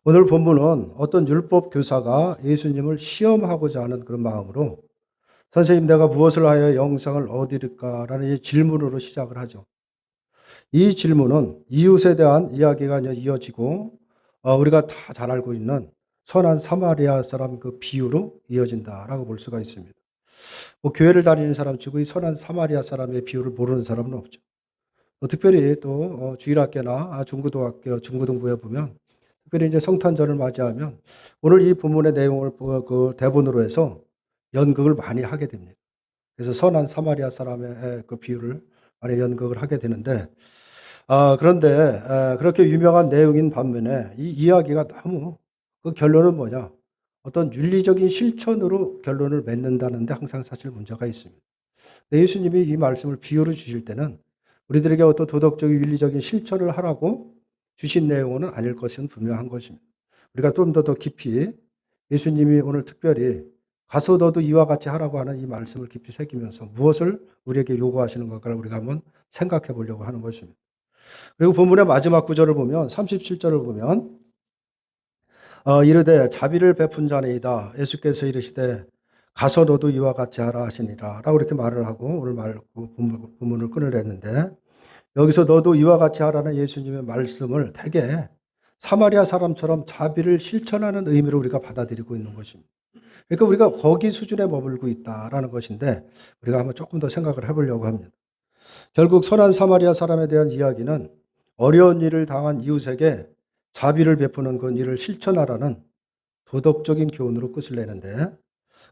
오늘 본문은 어떤 율법 교사가 예수님을 시험하고자 하는 그런 마음으로 선생님 내가 무엇을 하여 영생을 얻으리까라는 이 질문으로 시작을 하죠. 이 질문은 이웃에 대한 이야기가 이어지고 우리가 다 잘 알고 있는 선한 사마리아 사람 그 비유로 이어진다라고 볼 수가 있습니다. 뭐 교회를 다니는 사람 치고 이 선한 사마리아 사람의 비유를 모르는 사람은 없죠. 특별히 또 주일학교나 중고등학교, 중고등부에 보면 특별히 이제 성탄절을 맞이하면 오늘 이 본문의 내용을 그 대본으로 해서 연극을 많이 하게 됩니다. 그래서 선한 사마리아 사람의 그 비유를 많이 연극을 하게 되는데 그런데 그렇게 유명한 내용인 반면에 이 이야기가 너무 그 결론은 뭐냐? 어떤 윤리적인 실천으로 결론을 맺는다는데 항상 사실 문제가 있습니다. 예수님이 이 말씀을 비유로 주실 때는 우리들에게 어떤 도덕적인 윤리적인 실천을 하라고 주신 내용은 아닐 것은 분명한 것입니다. 우리가 좀 더 깊이 예수님이 오늘 특별히 가서 너도 이와 같이 하라고 하는 이 말씀을 깊이 새기면서 무엇을 우리에게 요구하시는 걸까를 우리가 한번 생각해 보려고 하는 것입니다. 그리고 본문의 마지막 구절을 보면 37절을 보면 이르되 자비를 베푼 자니이다. 예수께서 이르시되 가서 너도 이와 같이 하라 하시니라 라고 이렇게 말을 하고 오늘 본문을 끊으려는데 여기서 너도 이와 같이 하라는 예수님의 말씀을 되게 사마리아 사람처럼 자비를 실천하는 의미로 우리가 받아들이고 있는 것입니다. 그러니까 우리가 거기 수준에 머물고 있다라는 것인데 우리가 한번 조금 더 생각을 해보려고 합니다. 결국 선한 사마리아 사람에 대한 이야기는 어려운 일을 당한 이웃에게 자비를 베푸는 그 일을 실천하라는 도덕적인 교훈으로 끝을 내는데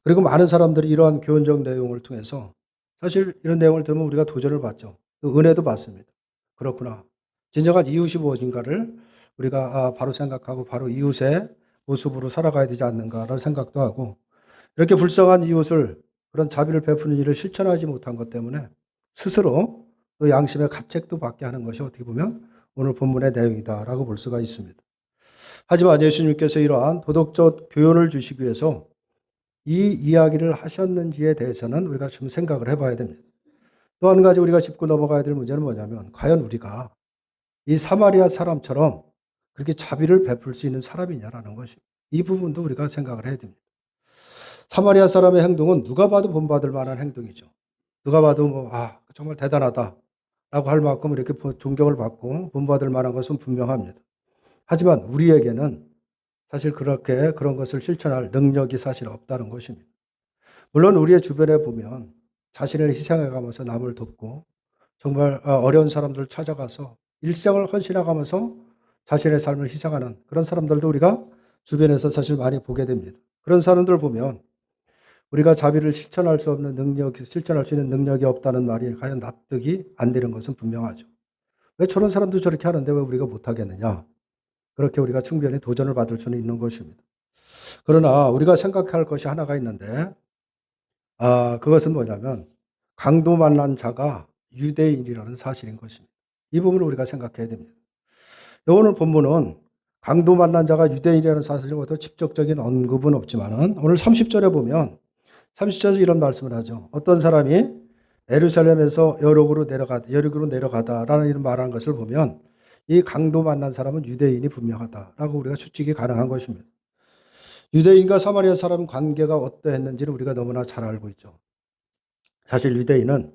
그리고 많은 사람들이 이러한 교훈적 내용을 통해서 사실 이런 내용을 들으면 우리가 도전을 받죠. 또 은혜도 받습니다. 그렇구나. 진정한 이웃이 무엇인가를 우리가 바로 생각하고 바로 이웃의 모습으로 살아가야 되지 않는가라는 생각도 하고 이렇게 불쌍한 이웃을 그런 자비를 베푸는 일을 실천하지 못한 것 때문에 스스로 또 양심의 가책도 받게 하는 것이 어떻게 보면 오늘 본문의 내용이다라고 볼 수가 있습니다. 하지만 예수님께서 이러한 도덕적 교훈을 주시기 위해서 이 이야기를 하셨는지에 대해서는 우리가 좀 생각을 해봐야 됩니다. 또 한 가지 우리가 짚고 넘어가야 될 문제는 뭐냐면 과연 우리가 이 사마리아 사람처럼 그렇게 자비를 베풀 수 있는 사람이냐라는 것이 이 부분도 우리가 생각을 해야 됩니다. 사마리아 사람의 행동은 누가 봐도 본받을 만한 행동이죠. 누가 봐도 정말 대단하다라고 할 만큼 이렇게 존경을 받고 본받을 만한 것은 분명합니다. 하지만 우리에게는 사실 그렇게 그런 것을 실천할 능력이 사실 없다는 것입니다. 물론 우리의 주변에 보면 자신을 희생해 가면서 남을 돕고 정말 어려운 사람들을 찾아가서 일생을 헌신해 가면서 자신의 삶을 희생하는 그런 사람들도 우리가 주변에서 사실 많이 보게 됩니다. 그런 사람들 보면 우리가 자비를 실천할 수 없는 실천할 수 있는 능력이 없다는 말이 과연 납득이 안 되는 것은 분명하죠. 왜 저런 사람도 저렇게 하는데 왜 우리가 못하겠느냐? 그렇게 우리가 충분히 도전을 받을 수는 있는 것입니다. 그러나 우리가 생각할 것이 하나가 있는데 그것은 뭐냐면 강도 만난 자가 유대인이라는 사실인 것입니다. 이 부분을 우리가 생각해야 됩니다. 오늘 본문은 강도 만난 자가 유대인이라는 사실에 어떤 직접적인 언급은 없지만은 오늘 30절에 보면 30절에 이런 말씀을 하죠. 어떤 사람이 예루살렘에서 여리고로 내려가다라는 이런 말한 것을 보면 이 강도 만난 사람은 유대인이 분명하다라고 우리가 추측이 가능한 것입니다. 유대인과 사마리아 사람 관계가 어떠했는지를 우리가 너무나 잘 알고 있죠. 사실 유대인은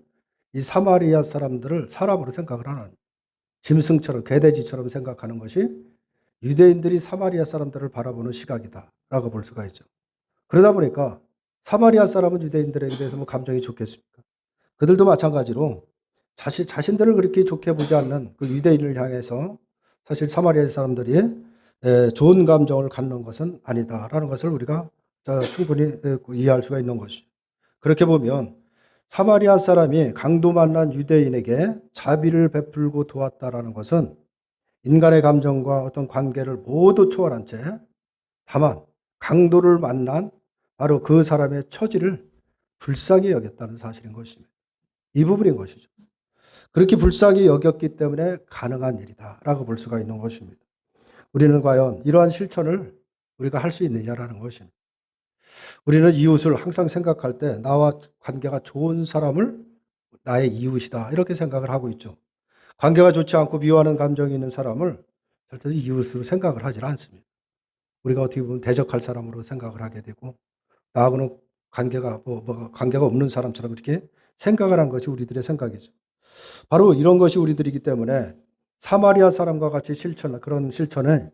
이 사마리아 사람들을 사람으로 생각을 하는 짐승처럼 개돼지처럼 생각하는 것이 유대인들이 사마리아 사람들을 바라보는 시각이다라고 볼 수가 있죠. 그러다 보니까 사마리아 사람은 유대인들에게 대해서 뭐 감정이 좋겠습니까? 그들도 마찬가지로 자신들을 그렇게 좋게 보지 않는 그 유대인을 향해서 사실 사마리아 사람들이 좋은 감정을 갖는 것은 아니다라는 것을 우리가 충분히 이해할 수가 있는 것이죠. 그렇게 보면 사마리아 사람이 강도 만난 유대인에게 자비를 베풀고 도왔다라는 것은 인간의 감정과 어떤 관계를 모두 초월한 채 다만 강도를 만난 바로 그 사람의 처지를 불쌍히 여겼다는 사실인 것입니다. 이 부분인 것이죠. 그렇게 불쌍히 여겼기 때문에 가능한 일이다라고 볼 수가 있는 것입니다. 우리는 과연 이러한 실천을 우리가 할 수 있느냐라는 것입니다. 우리는 이웃을 항상 생각할 때 나와 관계가 좋은 사람을 나의 이웃이다 이렇게 생각을 하고 있죠. 관계가 좋지 않고 미워하는 감정이 있는 사람을 절대로 이웃으로 생각을 하지 않습니다. 우리가 어떻게 보면 대적할 사람으로 생각을 하게 되고 나하고는 관계가 없는 사람처럼 이렇게 생각을 한 것이 우리들의 생각이죠. 바로 이런 것이 우리들이기 때문에 사마리아 사람과 같이 그런 실천을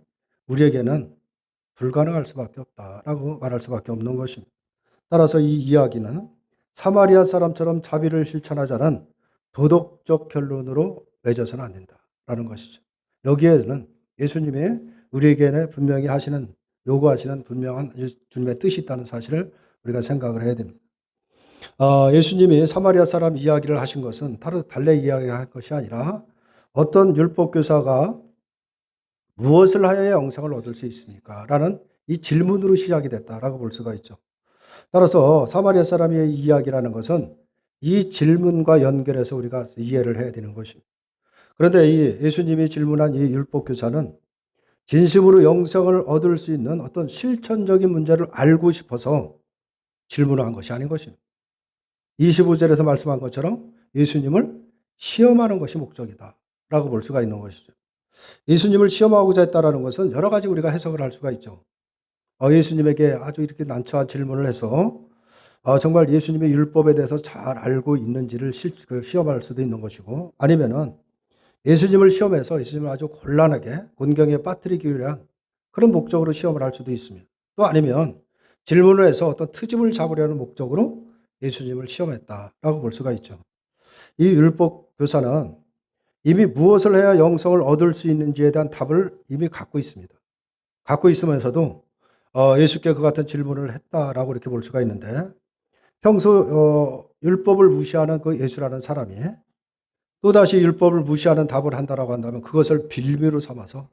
우리에게는 불가능할 수밖에 없다라고 말할 수밖에 없는 것입니다. 따라서 이 이야기는 사마리아 사람처럼 자비를 실천하자는 도덕적 결론으로 맺어서는 안 된다라는 것이죠. 여기에는 예수님의 우리에게는 분명히 요구하시는 분명한 주님의 뜻이 있다는 사실을 우리가 생각을 해야 됩니다. 예수님이 사마리아 사람 이야기를 하신 것은 달래 이야기를 할 것이 아니라 어떤 율법교사가 무엇을 하여야 영생을 얻을 수 있습니까? 라는 이 질문으로 시작이 됐다라고 볼 수가 있죠. 따라서 사마리아 사람의 이야기라는 것은 이 질문과 연결해서 우리가 이해를 해야 되는 것입니다. 그런데 이 예수님이 질문한 이 율법교사는 진심으로 영생을 얻을 수 있는 어떤 실천적인 문제를 알고 싶어서 질문을 한 것이 아닌 것입니다. 25절에서 말씀한 것처럼 예수님을 시험하는 것이 목적이다라고 볼 수가 있는 것이죠. 예수님을 시험하고자 했다라는 것은 여러 가지 우리가 해석을 할 수가 있죠. 예수님에게 아주 이렇게 난처한 질문을 해서 정말 예수님의 율법에 대해서 잘 알고 있는지를 시험할 수도 있는 것이고, 아니면은 예수님을 시험해서 예수님을 아주 곤란하게 곤경에 빠뜨리기 위한 그런 목적으로 시험을 할 수도 있습니다. 또 아니면 질문을 해서 어떤 트집을 잡으려는 목적으로 예수님을 시험했다라고 볼 수가 있죠. 이 율법 교사는 이미 무엇을 해야 영성을 얻을 수 있는지에 대한 답을 이미 갖고 있습니다. 갖고 있으면서도 예수께 그 같은 질문을 했다라고 이렇게 볼 수가 있는데, 평소 율법을 무시하는 그 예수라는 사람이 또다시 율법을 무시하는 답을 한다라고 한다면 그것을 빌미로 삼아서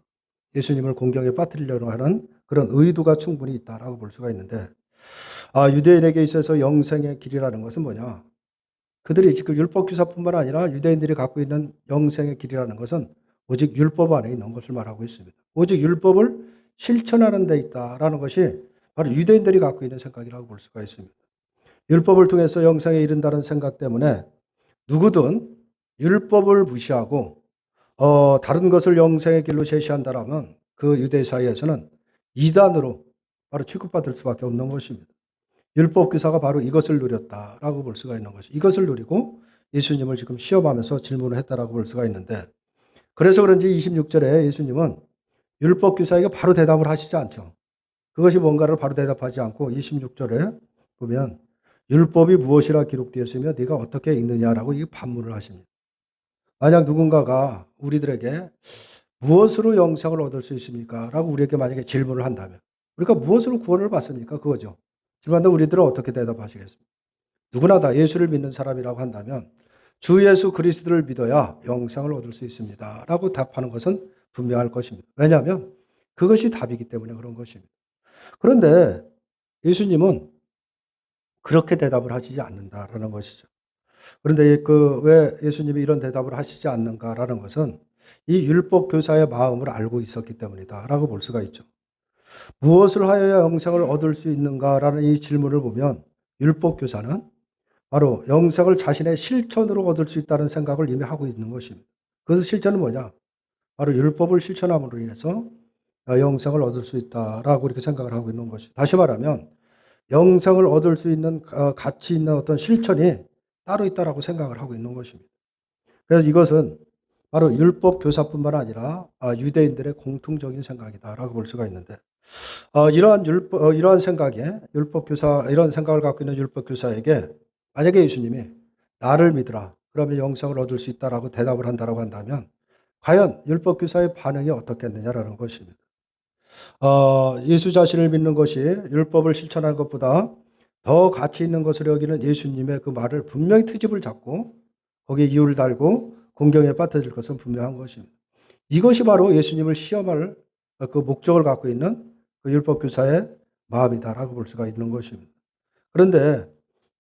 예수님을 공경에 빠뜨리려고 하는 그런 의도가 충분히 있다라고 볼 수가 있는데, 유대인에게 있어서 영생의 길이라는 것은 뭐냐? 그들이 지금 율법교사뿐만 아니라 유대인들이 갖고 있는 영생의 길이라는 것은 오직 율법 안에 있는 것을 말하고 있습니다. 오직 율법을 실천하는 데 있다라는 것이 바로 유대인들이 갖고 있는 생각이라고 볼 수가 있습니다. 율법을 통해서 영생에 이른다는 생각 때문에 누구든 율법을 무시하고 다른 것을 영생의 길로 제시한다라면 그 유대 사이에서는 이단으로 바로 취급받을 수밖에 없는 것입니다. 율법 교사가 바로 이것을 노렸다라고 볼 수가 있는 것이, 이것을 노리고 예수님을 지금 시험하면서 질문을 했다라고 볼 수가 있는데, 그래서 그런지 26절에 예수님은 율법 교사에게 바로 대답을 하시지 않죠. 그것이 뭔가를 바로 대답하지 않고 26절에 보면 율법이 무엇이라 기록되었으며 네가 어떻게 읽느냐라고 이 반문을 하십니다. 만약 누군가가 우리들에게 무엇으로 영생을 얻을 수 있습니까? 라고 우리에게 만약에 질문을 한다면 우리가 무엇으로 구원을 받습니까? 그거죠. 질문한다면 우리들은 어떻게 대답하시겠습니까? 누구나 다 예수를 믿는 사람이라고 한다면 주 예수 그리스도를 믿어야 영생을 얻을 수 있습니다. 라고 답하는 것은 분명할 것입니다. 왜냐하면 그것이 답이기 때문에 그런 것입니다. 그런데 예수님은 그렇게 대답을 하시지 않는다라는 것이죠. 그런데 왜 예수님이 이런 대답을 하시지 않는가라는 것은 이 율법 교사의 마음을 알고 있었기 때문이다라고 볼 수가 있죠. 무엇을 하여야 영생을 얻을 수 있는가라는 이 질문을 보면 율법 교사는 바로 영생을 자신의 실천으로 얻을 수 있다는 생각을 이미 하고 있는 것입니다. 그 실천은 뭐냐? 바로 율법을 실천함으로 인해서 영생을 얻을 수 있다라고 이렇게 생각을 하고 있는 것이죠. 다시 말하면 영생을 얻을 수 있는 가치 있는 어떤 실천이 따로 있다라고 생각을 하고 있는 것입니다. 그래서 이것은 바로 율법 교사뿐만 아니라 유대인들의 공통적인 생각이다라고 볼 수가 있는데, 이러한 생각에 이런 생각을 갖고 있는 율법 교사에게 만약에 예수님이 나를 믿으라 그러면 영생을 얻을 수 있다라고 대답을 한다라고 한다면 과연 율법 교사의 반응이 어떻겠느냐라는 것입니다. 예수 자신을 믿는 것이 율법을 실천하는 것보다 더 가치 있는 것을 여기는 예수님의 그 말을 분명히 트집을 잡고 거기에 이유를 달고 공경에 빠뜨릴 것은 분명한 것입니다. 이것이 바로 예수님을 시험할 그 목적을 갖고 있는 그 율법 교사의 마음이다라고 볼 수가 있는 것입니다. 그런데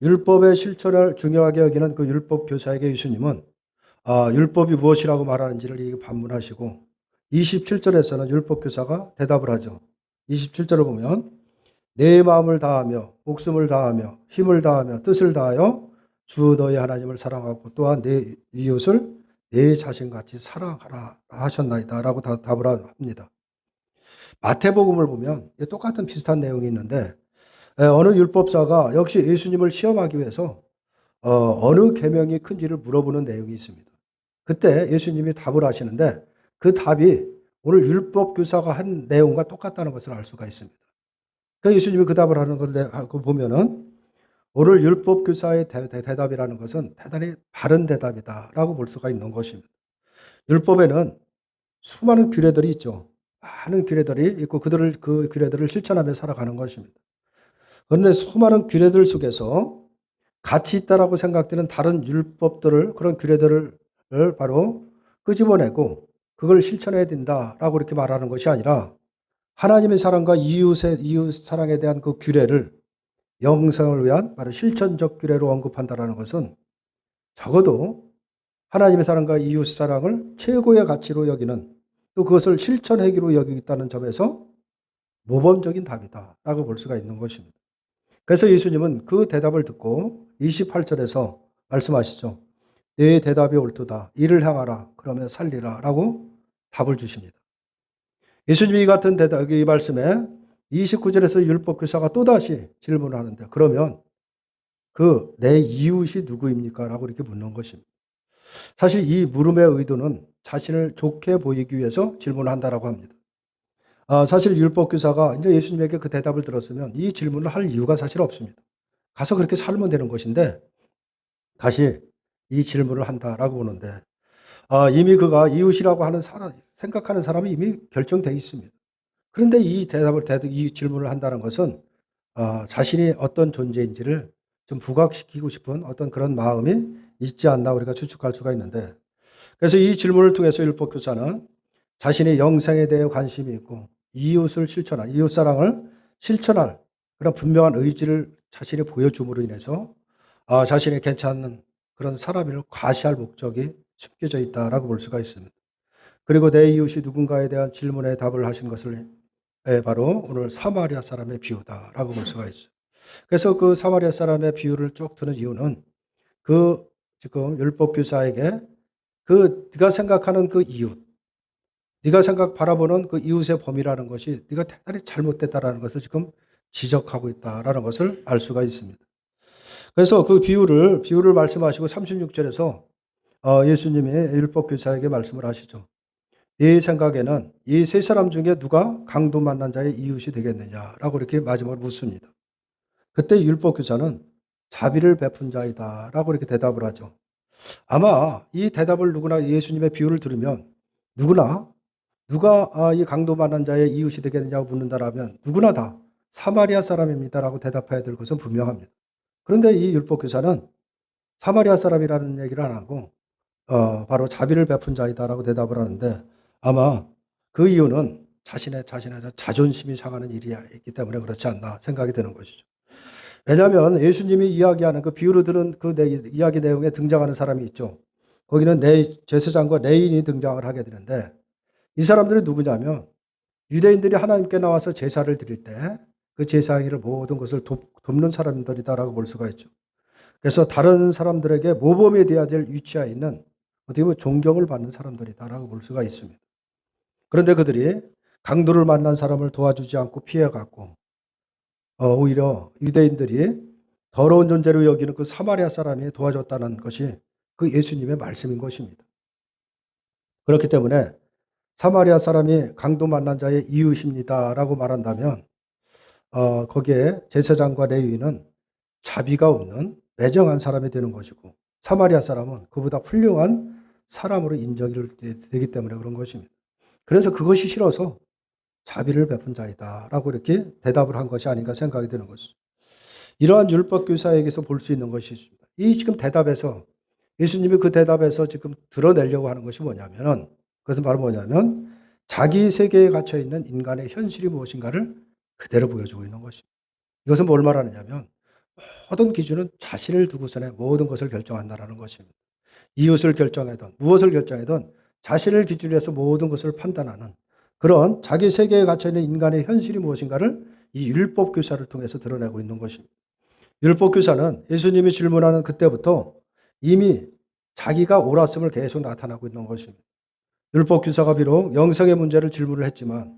율법의 실천을 중요하게 여기는 그 율법 교사에게 예수님은 율법이 무엇이라고 말하는지를 반문하시고 27절에서는 율법 교사가 대답을 하죠. 27절을 보면 내 마음을 다하며 목숨을 다하며 힘을 다하며 뜻을 다하여 주 너희 하나님을 사랑하고 또한 내 이웃을 내 자신같이 사랑하라 하셨나이다 라고 답을 합니다. 마태복음을 보면 똑같은 비슷한 내용이 있는데 어느 율법사가 역시 예수님을 시험하기 위해서 어느 계명이 큰지를 물어보는 내용이 있습니다. 그때 예수님이 답을 하시는데 그 답이 오늘 율법 교사가 한 내용과 똑같다는 것을 알 수가 있습니다. 그러니까 예수님이 그 답을 하는 걸 보면은 오늘 율법 교사의 대답이라는 것은 대단히 바른 대답이다라고 볼 수가 있는 것입니다. 율법에는 수많은 규례들이 있죠. 많은 규례들이 있고 그 규례들을 실천하며 살아가는 것입니다. 그런데 수많은 규례들 속에서 가치 있다라고 생각되는 다른 율법들을 그런 규례들을 바로 끄집어내고 그걸 실천해야 된다라고 이렇게 말하는 것이 아니라 하나님의 사랑과 이웃 사랑에 대한 그 규례를 영생을 위한 바로 실천적 규례로 언급한다라는 것은 적어도 하나님의 사랑과 이웃 사랑을 최고의 가치로 여기는 또 그것을 실천하기로 여기겠다는 점에서 모범적인 답이다라고 볼 수가 있는 것입니다. 그래서 예수님은 그 대답을 듣고 28절에서 말씀하시죠. 내 대답이 옳도다. 이를 향하라. 그러면 살리라. 라고 답을 주십니다. 예수님이 이 같은 대답, 이 말씀에 29절에서 율법교사가 또다시 질문을 하는데 그러면 그 내 이웃이 누구입니까? 라고 이렇게 묻는 것입니다. 사실 이 물음의 의도는 자신을 좋게 보이기 위해서 질문을 한다라고 합니다. 사실 율법교사가 이제 예수님에게 그 대답을 들었으면 이 질문을 할 이유가 사실 없습니다. 가서 그렇게 살면 되는 것인데 다시 이 질문을 한다라고 보는데 이미 그가 이웃이라고 하는 생각하는 사람이 이미 결정되어 있습니다. 그런데 이 질문을 한다는 것은 자신이 어떤 존재인지를 좀 부각시키고 싶은 어떤 그런 마음이 있지 않나 우리가 추측할 수가 있는데 그래서 이 질문을 통해서 율법교사는 자신의 영생에 대해 관심이 있고 이웃 사랑을 실천할 그런 분명한 의지를 자신이 보여줌으로 인해서 자신의 괜찮은 그런 사람을 과시할 목적이 숨겨져 있다라고 볼 수가 있습니다. 그리고 내 이웃이 누군가에 대한 질문에 답을 하신 것을 바로 오늘 사마리아 사람의 비유다라고 볼 수가 있어요. 그래서 그 사마리아 사람의 비유를 쭉 드는 이유는 그 지금 율법교사에게 네가 생각하는 그 이웃, 네가 바라보는 그 이웃의 범위라는 것이 네가 대단히 잘못됐다라는 것을 지금 지적하고 있다라는 것을 알 수가 있습니다. 그래서 그 비유를 말씀하시고 36절에서 예수님이 율법교사에게 말씀을 하시죠. 네 생각에는 이 세 사람 중에 누가 강도 만난 자의 이웃이 되겠느냐라고 이렇게 마지막으로 묻습니다. 그때 율법교사는 자비를 베푼 자이다라고 이렇게 대답을 하죠. 아마 이 대답을 누구나 예수님의 비유를 들으면 누가 이 강도 만난 자의 이웃이 되겠느냐고 묻는다라면 누구나 다 사마리아 사람입니다라고 대답해야 될 것은 분명합니다. 그런데 이 율법교사는 사마리아 사람이라는 얘기를 안 하고 바로 자비를 베푼 자이다라고 대답을 하는데 아마 그 이유는 자신의 자존심이 상하는 일이 있기 때문에 그렇지 않나 생각이 되는 것이죠. 왜냐하면 예수님이 이야기하는 그 비유를 들은 그 이야기 내용에 등장하는 사람이 있죠. 거기는 제사장과 레인이 등장을 하게 되는데 이 사람들이 누구냐면 유대인들이 하나님께 나와서 제사를 드릴 때 그 제사하기를 모든 것을 돕는 사람들이다라고 볼 수가 있죠. 그래서 다른 사람들에게 모범이 되어야 될 위치에 있는 어떻게 보면 존경을 받는 사람들이다라고 볼 수가 있습니다. 그런데 그들이 강도를 만난 사람을 도와주지 않고 피해갔고 오히려 유대인들이 더러운 존재로 여기는 그 사마리아 사람이 도와줬다는 것이 그 예수님의 말씀인 것입니다. 그렇기 때문에 사마리아 사람이 강도 만난 자의 이웃입니다라고 말한다면 거기에 제사장과 레위인은 자비가 없는 매정한 사람이 되는 것이고 사마리아 사람은 그보다 훌륭한 사람으로 인정이 되기 때문에 그런 것입니다. 그래서 그것이 싫어서 자비를 베푼 자이다라고 이렇게 대답을 한 것이 아닌가 생각이 드는 것이죠. 이러한 율법교사에게서 볼 수 있는 것이 있습니다. 이 지금 대답에서 예수님이 그 대답에서 지금 드러내려고 하는 것이 뭐냐면은 그것은 바로 뭐냐면 자기 세계에 갇혀 있는 인간의 현실이 무엇인가를 그대로 보여주고 있는 것입니다. 이것은 뭘 말하느냐면 모든 기준은 자신을 두고서는 모든 것을 결정한다라는 것입니다. 이웃을 결정하든 무엇을 결정하든 자신을 기준으로 해서 모든 것을 판단하는 그런 자기 세계에 갇혀있는 인간의 현실이 무엇인가를 이 율법교사를 통해서 드러내고 있는 것입니다. 율법교사는 예수님이 질문하는 그때부터 이미 자기가 옳았음을 계속 나타나고 있는 것입니다. 율법교사가 비록 영생의 문제를 질문을 했지만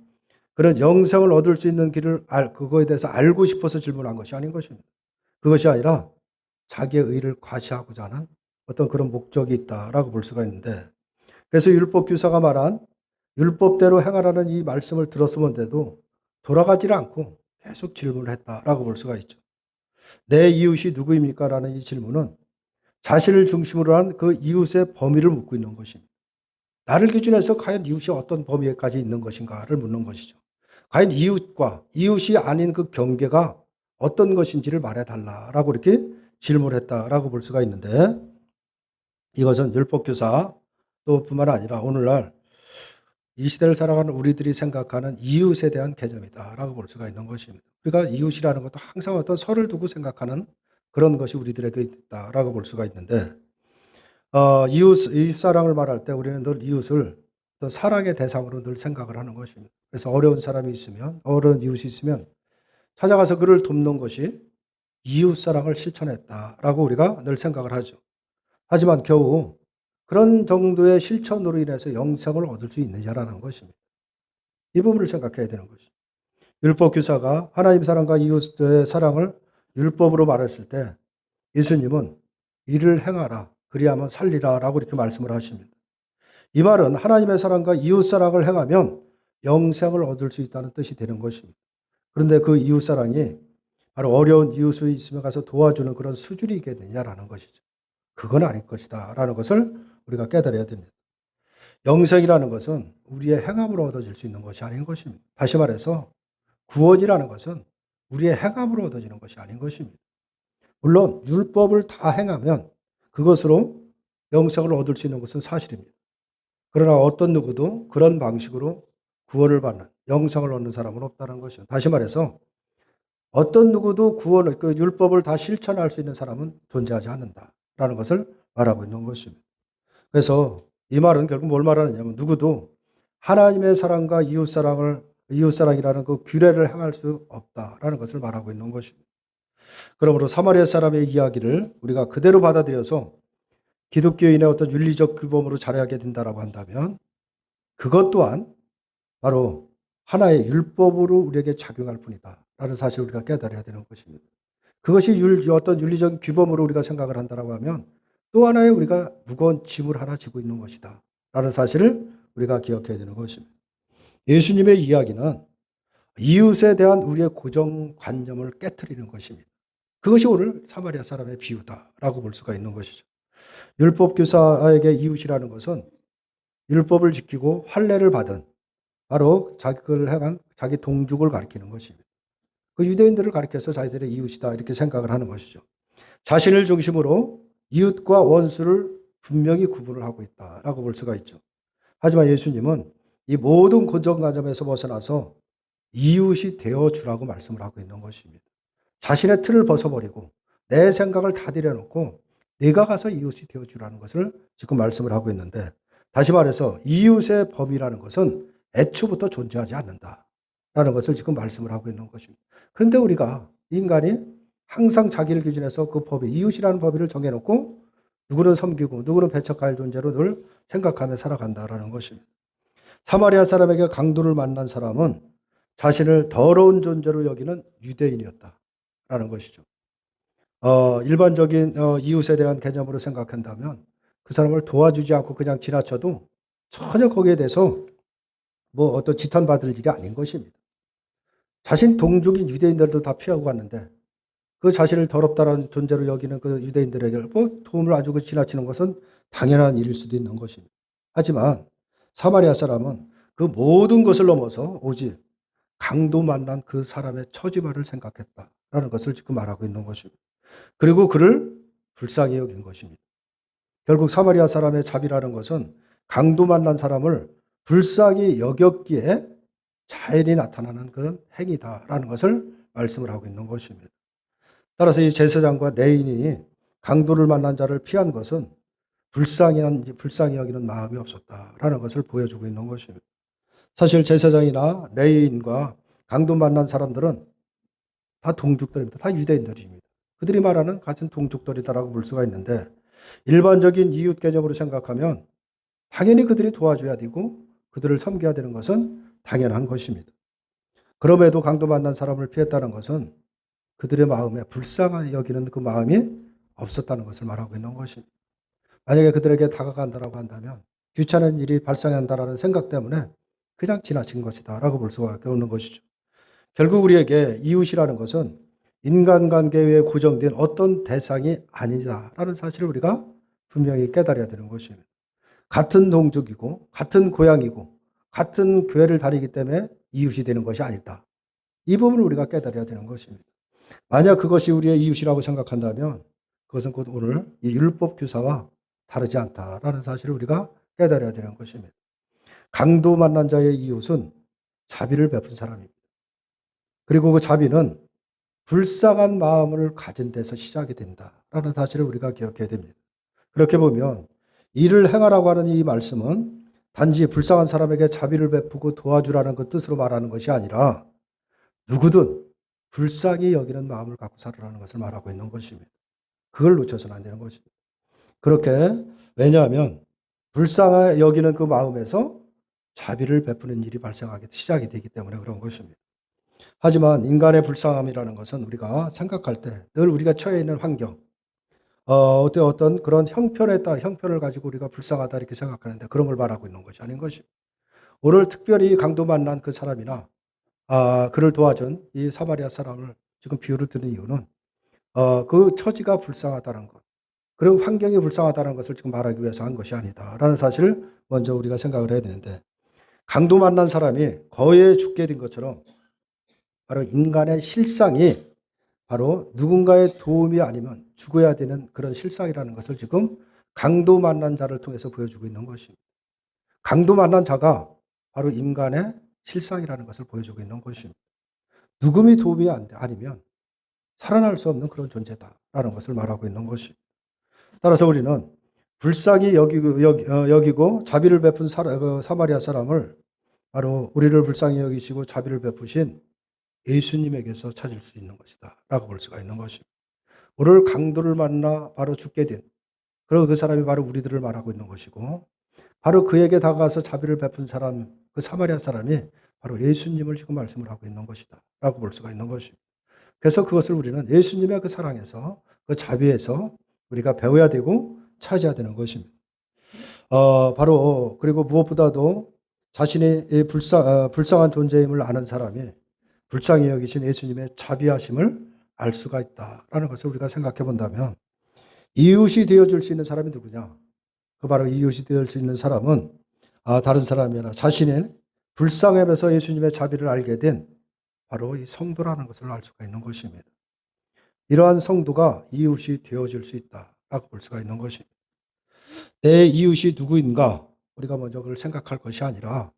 그런 영생을 얻을 수 있는 길을 그거에 대해서 알고 싶어서 질문한 것이 아닌 것입니다. 그것이 아니라 자기의 의를 과시하고자 하는 어떤 그런 목적이 있다라고 볼 수가 있는데, 그래서 율법 교사가 말한 율법대로 행하라는 이 말씀을 들었으면 돼도 돌아가지를 않고 계속 질문을 했다라고 볼 수가 있죠. 내 이웃이 누구입니까? 라는 이 질문은 자신을 중심으로 한 그 이웃의 범위를 묻고 있는 것입니다. 나를 기준해서 과연 이웃이 어떤 범위에까지 있는 것인가를 묻는 것이죠. 과연 이웃과 이웃이 아닌 그 경계가 어떤 것인지를 말해달라라고 이렇게 질문했다라고 볼 수가 있는데, 이것은 율법교사 또 뿐만 아니라 오늘날 이 시대를 살아가는 우리들이 생각하는 이웃에 대한 개념이다라고 볼 수가 있는 것입니다. 우리가 이웃이라는 것도 항상 어떤 설을 두고 생각하는 그런 것이 우리들에게 있다라고 볼 수가 있는데, 이웃사랑을 말할 때 우리는 늘 이웃을 어떤 사랑의 대상으로 늘 생각을 하는 것입니다. 그래서 어려운 사람이 있으면, 어려운 이웃이 있으면 찾아가서 그를 돕는 것이 이웃사랑을 실천했다라고 우리가 늘 생각을 하죠. 하지만 겨우 그런 정도의 실천으로 인해서 영생을 얻을 수 있느냐라는 것입니다. 이 부분을 생각해야 되는 것이죠. 율법교사가 하나님 사랑과 이웃의 사랑을 율법으로 말했을 때 예수님은 이를 행하라, 그리하면 살리라 라고 이렇게 말씀을 하십니다. 이 말은 하나님의 사랑과 이웃사랑을 행하면 영생을 얻을 수 있다는 뜻이 되는 것입니다. 그런데 그 이웃사랑이 바로 어려운 이웃이 있으면 가서 도와주는 그런 수준이 있겠느냐라는 것이죠. 그건 아닐 것이다 라는 것을 우리가 깨달아야 됩니다. 영생이라는 것은 우리의 행함으로 얻어질 수 있는 것이 아닌 것입니다. 다시 말해서 구원이라는 것은 우리의 행함으로 얻어지는 것이 아닌 것입니다. 물론 율법을 다 행하면 그것으로 영생을 얻을 수 있는 것은 사실입니다. 그러나 어떤 누구도 그런 방식으로 구원을 받는, 영생을 얻는 사람은 없다는 것이죠. 다시 말해서 어떤 누구도 그 율법을 다 실천할 수 있는 사람은 존재하지 않는다라는 것을 말하고 있는 것입니다. 그래서 이 말은 결국 뭘 말하느냐면 누구도 하나님의 사랑과 이웃사랑이라는 그 규례를 행할 수 없다라는 것을 말하고 있는 것입니다. 그러므로 사마리아 사람의 이야기를 우리가 그대로 받아들여서 기독교인의 어떤 윤리적 규범으로 자라게 된다라고 한다면 그것 또한 바로 하나의 율법으로 우리에게 작용할 뿐이다라는 사실을 우리가 깨달아야 되는 것입니다. 그것이 어떤 윤리적 규범으로 우리가 생각을 한다라고 하면 또 하나의 우리가 무거운 짐을 하나 지고 있는 것이다 라는 사실을 우리가 기억해야 되는 것입니다. 예수님의 이야기는 이웃에 대한 우리의 고정관념을 깨트리는 것입니다. 그것이 오늘 사마리아 사람의 비유다라고 볼 수가 있는 것이죠. 율법교사에게 이웃이라는 것은 율법을 지키고 할례를 받은 바로 자기를 행한 자기 동족을 가리키는 것입니다. 그 유대인들을 가리켜서 자기들의 이웃이다 이렇게 생각을 하는 것이죠. 자신을 중심으로 이웃과 원수를 분명히 구분을 하고 있다라고 볼 수가 있죠. 하지만 예수님은 이 모든 고정관념에서 벗어나서 이웃이 되어주라고 말씀을 하고 있는 것입니다. 자신의 틀을 벗어버리고 내 생각을 다 들여놓고 내가 가서 이웃이 되어주라는 것을 지금 말씀을 하고 있는데, 다시 말해서 이웃의 범위라는 것은 애초부터 존재하지 않는다라는 것을 지금 말씀을 하고 있는 것입니다. 그런데 우리가 인간이 항상 자기를 기준해서 그 범위, 이웃이라는 범위를 정해놓고 누구는 섬기고 누구는 배척할 존재로 늘 생각하며 살아간다라는 것입니다. 사마리아 사람에게 강도를 만난 사람은 자신을 더러운 존재로 여기는 유대인이었다라는 것이죠. 일반적인 이웃에 대한 개념으로 생각한다면 그 사람을 도와주지 않고 그냥 지나쳐도 전혀 거기에 대해서 뭐 어떤 지탄받을 일이 아닌 것입니다. 자신 동족인 유대인들도 다 피하고 갔는데 그 자신을 더럽다는 존재로 여기는 그 유대인들에게 뭐 도움을 안 주고 지나치는 것은 당연한 일일 수도 있는 것입니다. 하지만 사마리아 사람은 그 모든 것을 넘어서 오직 강도 만난 그 사람의 처지만을 생각했다라는 것을 지금 말하고 있는 것입니다. 그리고 그를 불쌍히 여긴 것입니다. 결국 사마리아 사람의 자비라는 것은 강도 만난 사람을 불쌍히 여겼기에 자연히 나타나는 그런 행위다라는 것을 말씀을 하고 있는 것입니다. 따라서 이 제사장과 레인이 강도를 만난 자를 피한 것은 불쌍히 여기는 마음이 없었다라는 것을 보여주고 있는 것입니다. 사실 제사장이나 레인과 강도 만난 사람들은 다 동족들입니다. 다 유대인들입니다. 그들이 말하는 같은 동족들이다라고 볼 수가 있는데, 일반적인 이웃 개념으로 생각하면 당연히 그들이 도와줘야 되고 그들을 섬겨야 되는 것은 당연한 것입니다. 그럼에도 강도 만난 사람을 피했다는 것은 그들의 마음에 불쌍히 여기는 그 마음이 없었다는 것을 말하고 있는 것입니다. 만약에 그들에게 다가간다라고 한다면 귀찮은 일이 발생한다라는 생각 때문에 그냥 지나친 것이다라고 볼 수밖에 없는 것이죠. 결국 우리에게 이웃이라는 것은 인간관계에 고정된 어떤 대상이 아니다라는 사실을 우리가 분명히 깨달아야 되는 것입니다. 같은 동족이고 같은 고향이고 같은 교회를 다니기 때문에 이웃이 되는 것이 아니다. 이 부분을 우리가 깨달아야 되는 것입니다. 만약 그것이 우리의 이웃이라고 생각한다면 그것은 곧 오늘 이 율법 규사와 다르지 않다라는 사실을 우리가 깨달아야 되는 것입니다. 강도 만난 자의 이웃은 자비를 베푼 사람입니다. 그리고 그 자비는 불쌍한 마음을 가진 데서 시작이 된다라는 사실을 우리가 기억해야 됩니다. 그렇게 보면 이를 행하라고 하는 이 말씀은 단지 불쌍한 사람에게 자비를 베푸고 도와주라는 그 뜻으로 말하는 것이 아니라 누구든 불쌍히 여기는 마음을 갖고 살으라는 것을 말하고 있는 것입니다. 그걸 놓쳐서는 안 되는 것입니다. 그렇게 왜냐하면 불쌍히 여기는 그 마음에서 자비를 베푸는 일이 발생하기 시작이 되기 때문에 그런 것입니다. 하지만 인간의 불쌍함이라는 것은 우리가 생각할 때 늘 우리가 처해 있는 환경, 어떤 그런 형편에 따라 형편을 가지고 우리가 불쌍하다 이렇게 생각하는데 그런 걸 말하고 있는 것이 아닌 것입니다. 오늘 특별히 강도 만난 그 사람이나 그를 도와준 이 사마리아 사람을 지금 비유를 드는 이유는 그 처지가 불쌍하다는 것, 그리고 환경이 불쌍하다는 것을 지금 말하기 위해서 한 것이 아니다라는 사실을 먼저 우리가 생각을 해야 되는데, 강도 만난 사람이 거의 죽게 된 것처럼 바로 인간의 실상이 바로 누군가의 도움이 아니면 죽어야 되는 그런 실상이라는 것을 지금 강도 만난 자를 통해서 보여주고 있는 것입니다. 강도 만난 자가 바로 인간의 실상이라는 것을 보여주고 있는 것입니다. 누구미 도움이 아니면 살아날 수 없는 그런 존재다라는 것을 말하고 있는 것입니다. 따라서 우리는 불쌍히 여기고 자비를 베푼 사마리아 사람을 바로 우리를 불쌍히 여기시고 자비를 베푸신 예수님에게서 찾을 수 있는 것이다 라고 볼 수가 있는 것입니다. 오늘 강도를 만나 바로 죽게 된, 그리고 그 사람이 바로 우리들을 말하고 있는 것이고, 바로 그에게 다가가서 자비를 베푼 사람, 그 사마리아 사람이 바로 예수님을 지금 말씀을 하고 있는 것이다 라고 볼 수가 있는 것입니다. 그래서 그것을 우리는 예수님의 그 사랑에서, 그 자비에서 우리가 배워야 되고 찾아야 되는 것입니다. 바로 그리고 무엇보다도 자신이 불쌍한 존재임을 아는 사람이 불쌍히 여기신 예수님의 자비하심을 알 수가 있다라는 것을 우리가 생각해 본다면, 이웃이 되어줄 수 있는 사람이 누구냐? 그 바로 이웃이 되어줄 수 있는 사람은 다른 사람이 아니라 자신의 불쌍함에서 예수님의 자비를 알게 된 바로 이 성도라는 것을 알 수가 있는 것입니다. 이러한 성도가 이웃이 되어줄 수 있다라고 볼 수가 있는 것입니다. 내 이웃이 누구인가? 우리가 먼저 그걸 생각할 것이 아니라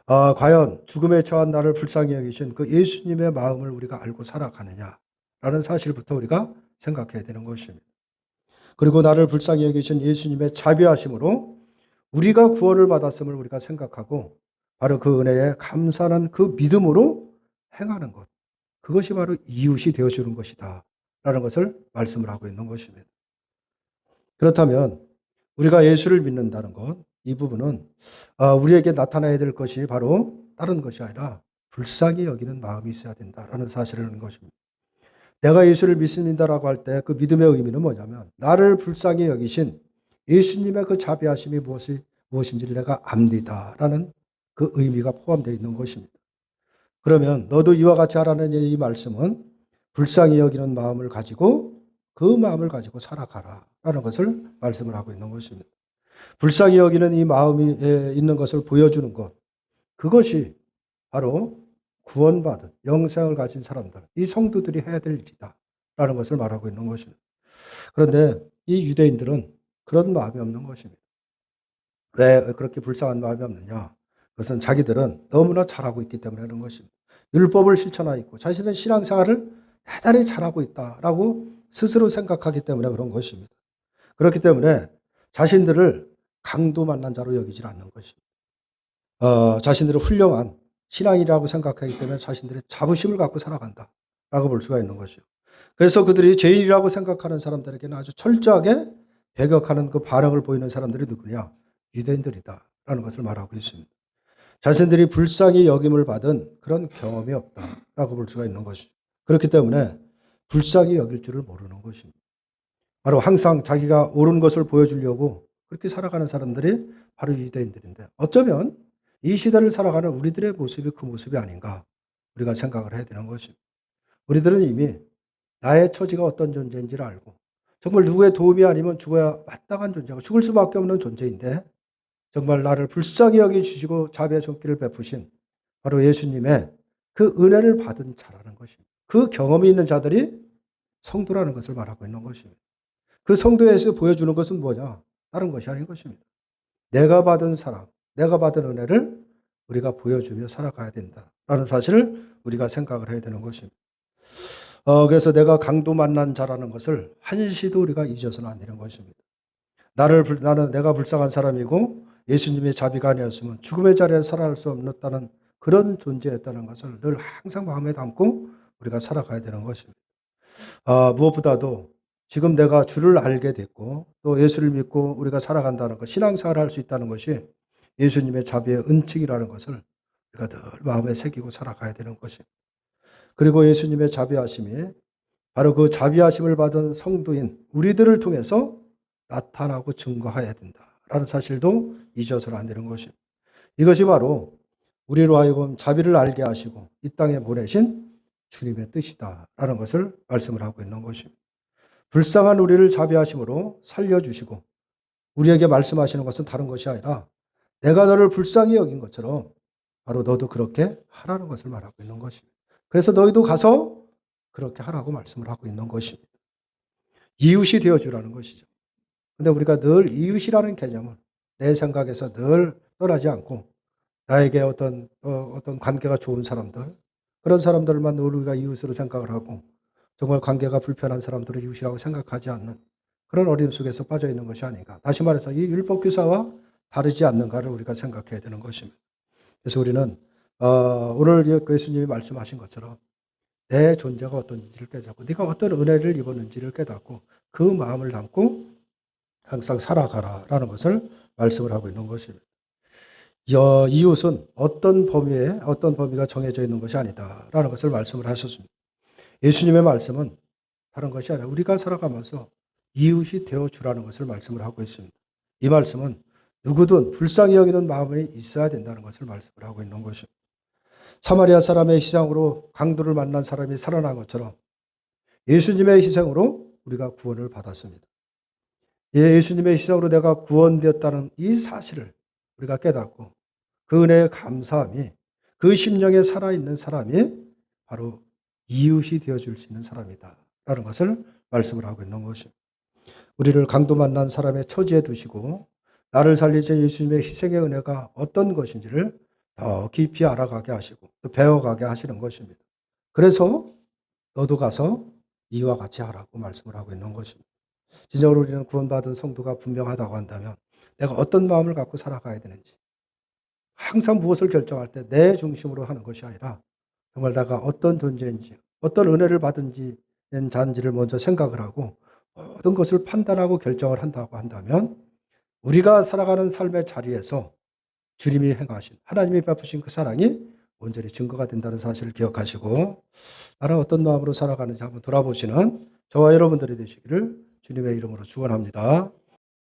과연 죽음에 처한 나를 불쌍히 여기신 그 예수님의 마음을 우리가 알고 살아가느냐라는 사실부터 우리가 생각해야 되는 것입니다. 그리고 나를 불쌍히 여기신 예수님의 자비하심으로 우리가 구원을 받았음을 우리가 생각하고 바로 그 은혜에 감사하는 그 믿음으로 행하는 것, 그것이 바로 이웃이 되어주는 것이다 라는 것을 말씀을 하고 있는 것입니다. 그렇다면 우리가 예수를 믿는다는 것, 이 부분은 우리에게 나타나야 될 것이 바로 다른 것이 아니라 불쌍히 여기는 마음이 있어야 된다라는 사실을 것입니다. 내가 예수를 믿습니다라고 할 때 그 믿음의 의미는 뭐냐면 나를 불쌍히 여기신 예수님의 그 자비하심이 무엇인지를 내가 압니다라는 그 의미가 포함되어 있는 것입니다. 그러면 너도 이와 같이 하라는 이 말씀은 불쌍히 여기는 마음을 가지고 그 마음을 가지고 살아가라라는 것을 말씀을 하고 있는 것입니다. 불쌍히 여기는 이 마음이 있는 것을 보여주는 것, 그것이 바로 구원받은 영생을 가진 사람들, 이 성도들이 해야 될 일이다라는 것을 말하고 있는 것입니다. 그런데 이 유대인들은 그런 마음이 없는 것입니다. 왜 그렇게 불쌍한 마음이 없느냐? 그것은 자기들은 너무나 잘하고 있기 때문에 그런 것입니다. 율법을 실천하고 있고 자신의 신앙생활을 대단히 잘하고 있다라고 스스로 생각하기 때문에 그런 것입니다. 그렇기 때문에 자신들을 강도 만난 자로 여기질 않는 것입니다. 자신들을 훌륭한 신앙이라고 생각하기 때문에 자신들의 자부심을 갖고 살아간다라고 볼 수가 있는 것이요. 그래서 그들이 죄인이라고 생각하는 사람들에게는 아주 철저하게 배격하는 그 반응을 보이는 사람들이 누구냐? 유대인들이다라는 것을 말하고 있습니다. 자신들이 불쌍히 여김을 받은 그런 경험이 없다라고 볼 수가 있는 것이죠. 그렇기 때문에 불쌍히 여길 줄을 모르는 것입니다. 바로 항상 자기가 옳은 것을 보여주려고 그렇게 살아가는 사람들이 바로 유대인들인데, 어쩌면 이 시대를 살아가는 우리들의 모습이 그 모습이 아닌가 우리가 생각을 해야 되는 것입니다. 우리들은 이미 나의 처지가 어떤 존재인지를 알고 정말 누구의 도움이 아니면 죽어야 마땅한 존재고 죽을 수밖에 없는 존재인데, 정말 나를 불쌍히 여기 주시고 자비의 손길을 베푸신 바로 예수님의 그 은혜를 받은 자라는 것입니다. 그 경험이 있는 자들이 성도라는 것을 말하고 있는 것입니다. 그 성도에서 보여주는 것은 뭐냐? 다른 것이 아닌 것입니다. 내가 받은 사랑, 내가 받은 은혜를 우리가 보여주며 살아가야 된다라는 사실을 우리가 생각을 해야 되는 것입니다. 그래서 내가 강도 만난 자라는 것을 한시도 우리가 잊어서는 안 되는 것입니다. 나는 내가 불쌍한 사람이고 예수님의 자비가 아니었으면 죽음의 자리에 살아날 수 없었다는 그런 존재였다는 것을 늘 항상 마음에 담고 우리가 살아가야 되는 것입니다. 무엇보다도 지금 내가 주를 알게 됐고 또 예수를 믿고 우리가 살아간다는 것, 신앙생활을 할 수 있다는 것이 예수님의 자비의 은총이라는 것을 우리가 늘 마음에 새기고 살아가야 되는 것입니다. 그리고 예수님의 자비하심이 바로 그 자비하심을 받은 성도인 우리들을 통해서 나타나고 증거해야 된다라는 사실도 잊어서는 안 되는 것입니다. 이것이 바로 우리로 하여금 자비를 알게 하시고 이 땅에 보내신 주님의 뜻이다라는 것을 말씀을 하고 있는 것입니다. 불쌍한 우리를 자비하심으로 살려주시고 우리에게 말씀하시는 것은 다른 것이 아니라 내가 너를 불쌍히 여긴 것처럼 바로 너도 그렇게 하라는 것을 말하고 있는 것입니다. 그래서 너희도 가서 그렇게 하라고 말씀을 하고 있는 것입니다. 이웃이 되어주라는 것이죠. 근데 우리가 늘 이웃이라는 개념은 내 생각에서 늘 떠나지 않고 나에게 어떤 관계가 좋은 사람들, 그런 사람들만 우리가 이웃으로 생각을 하고 정말 관계가 불편한 사람들을 이웃이라고 생각하지 않는 그런 어려움 속에서 빠져 있는 것이 아닌가. 다시 말해서 이 율법교사와 다르지 않는가를 우리가 생각해야 되는 것입니다. 그래서 우리는 오늘 예수님이 말씀하신 것처럼 내 존재가 어떤지를 깨닫고 네가 어떤 은혜를 입었는지를 깨닫고 그 마음을 담고 항상 살아가라라는 것을 말씀을 하고 있는 것입니다. 이웃은 어떤 범위가 정해져 있는 것이 아니다라는 것을 말씀을 하셨습니다. 예수님의 말씀은 다른 것이 아니라 우리가 살아가면서 이웃이 되어주라는 것을 말씀을 하고 있습니다. 이 말씀은 누구든 불쌍히 여기는 마음이 있어야 된다는 것을 말씀을 하고 있는 것입니다. 사마리아 사람의 희생으로 강도를 만난 사람이 살아난 것처럼 예수님의 희생으로 우리가 구원을 받았습니다. 예수님의 희생으로 내가 구원되었다는 이 사실을 우리가 깨닫고 그 은혜에 감사함이 그 심령에 살아있는 사람이 바로 이웃이 되어줄 수 있는 사람이다 라는 것을 말씀을 하고 있는 것입니다. 우리를 강도 만난 사람의 처지에 두시고 나를 살리신 예수님의 희생의 은혜가 어떤 것인지를 더 깊이 알아가게 하시고 또 배워가게 하시는 것입니다. 그래서 너도 가서 이와 같이 하라고 말씀을 하고 있는 것입니다. 진정으로 우리는 구원받은 성도가 분명하다고 한다면 내가 어떤 마음을 갖고 살아가야 되는지, 항상 무엇을 결정할 때 내 중심으로 하는 것이 아니라 정말 내가 어떤 존재인지 어떤 은혜를 받은지 자인지를 먼저 생각을 하고 모든 것을 판단하고 결정을 한다고 한다면 우리가 살아가는 삶의 자리에서 주님이 행하신 하나님이 베푸신 그 사랑이 온전히 증거가 된다는 사실을 기억하시고 나는 어떤 마음으로 살아가는지 한번 돌아보시는 저와 여러분들이 되시기를 주님의 이름으로 축원합니다.